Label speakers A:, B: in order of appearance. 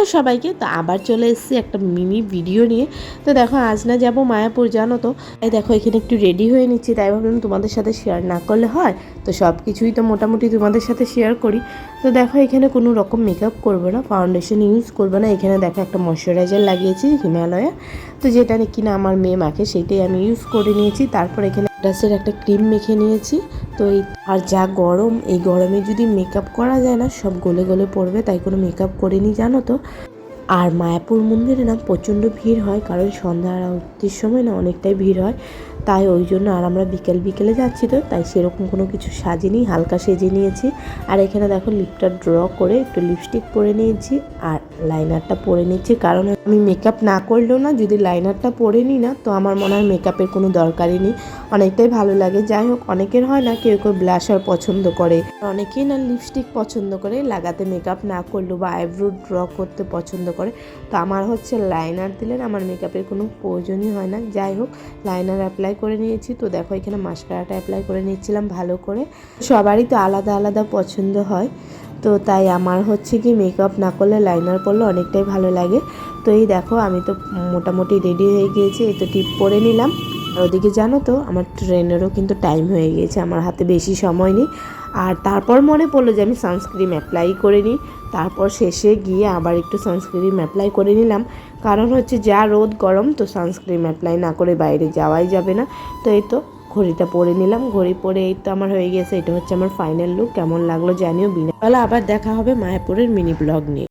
A: Hello সবাইকে, তো আবার চলে এসেছি একটা মিনি ভিডিও নিয়ে। তো দেখো আজ না যাবো মায়াপুর, জানো তো। তাই দেখো এখানে একটু রেডি হয়ে নিচ্ছি, তাই ভাবলাম তোমাদের সাথে শেয়ার না করলে হয়। তো সব কিছুই তো মোটামুটি তোমাদের সাথে শেয়ার করি। তো দেখো এখানে কোনো রকম মেকআপ করবো না, ফাউন্ডেশন ইউজ করবো না। এখানে দেখো একটা ময়শ্চারাইজার লাগিয়েছি হিমালয়া, তো যেটা কিনা আমার মেয়ে মাখে, সেইটাই আমি ইউজ করে নিয়েছি। তারপর এখানে ড্রাসের একটা ক্রিম মেখে নিয়েছি। তো আর যা গরম, এই গরমে যদি মেকআপ করা যায় না সব গলে গলে পড়বে, তাই কোনো মেকআপ করিনি, জানো তো। আর মায়াপুর মন্দিরে না প্রচণ্ড ভিড় হয়, কারণ সন্ধ্যা আরতির সময় না অনেকটাই ভিড় হয়, তাই ওই জন্য। আর আমরা বিকেলে যাচ্ছি, তো তাই সেরকম কোনো কিছু সাজিনি, হালকা সেজে নিয়েছি। আর এখানে দেখো লিপটা ড্র করে একটু লিপস্টিক পরে নিয়েছি আর লাইনারটা পরে নিচ্ছি, কারণ আমি মেকআপ না করলেও না, যদি লাইনারটা পরে নিই না, তো আমার মনে হয় মেকআপের কোনো দরকারই নেই, অনেকটাই ভালো লাগে। যাই হোক, অনেকের হয় না, কেউ কেউ ব্লাশার পছন্দ করে, অনেকেই না লিপস্টিক পছন্দ করে লাগাতে, মেকআপ না করলেও বা আইব্রো ড্র করতে পছন্দ করে। তো আমার হচ্ছে লাইনার দিলে আমার মেকআপের কোনো প্রয়োজনই হয় না। যাই হোক, লাইনার অ্যাপ্লাই করে নিয়েছি। তো দেখো এখানে মাস্কারাটা অ্যাপ্লাই করে নিচ্ছিলাম ভালো করে। সবারই তো আলাদা আলাদা পছন্দ হয়, তো তাই আমার হচ্ছে কি মেকআপ না করলে লাইনার পরলে অনেকটাই ভালো লাগে। তো এই দেখো আমি তো মোটামুটি রেডি হয়ে গিয়েছি, এই তো টিপ পরে নিলাম। আর ওদিকে জানো তো আমার ট্রেনেরও কিন্তু টাইম হয়ে গিয়েছে, আমার হাতে বেশি সময় নেই। আর তারপর মনে পড়লো যে আমি সানস্ক্রিন অ্যাপ্লাই করে নিই। তারপর শেষে গিয়ে আবার একটু সানস্ক্রিন অ্যাপ্লাই করে নিলাম, কারণ হচ্ছে যা রোদ গরম, তো সানস্ক্রিন অ্যাপ্লাই না করে বাইরে যাওয়াই যাবে না। তো এই তো ঘড়িটা পরে নিলাম, ঘড়ি পরে এই তো আমার হয়ে গেছে। এটা হচ্ছে আমার ফাইনাল লুক। কেমন লাগলো জানিও। বিনা আবার দেখা হবে মায়াপুরের মিনি ব্লগ নিয়ে।